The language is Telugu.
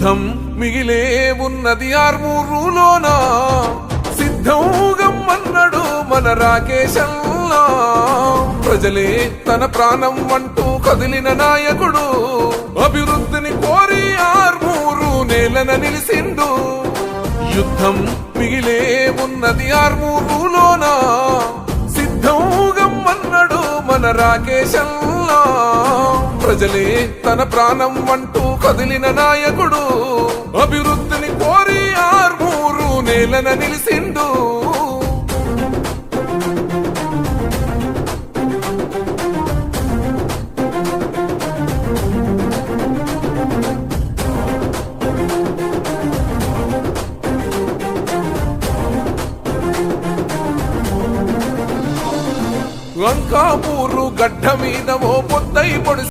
యుద్ధం మిగిలే ఉన్నది ఆర్మూరులోన, సిద్ధం గమ్మన్నాడు మన రాకేశల్లా. ప్రజలే తన ప్రాణం అంటూ కదిలిన నాయకుడు, అభివృద్ధిని కోరి ఆర్మూరు నేలన నిలిసిండు. యుద్ధం మిగిలే ఉన్నది ఆర్మూరులోన, సిద్ధం గమ్మన్నాడు మన రాకేశల్లా. ప్రజలే తన ప్రాణం అంటూ కదిలిన నాయకుడు, అభివృద్ధిని కోరి ఆర్మూరు నేలన నిలిసిండు. లంకాపూరు గడ్డ మీద ఓ పొద్దై పొడి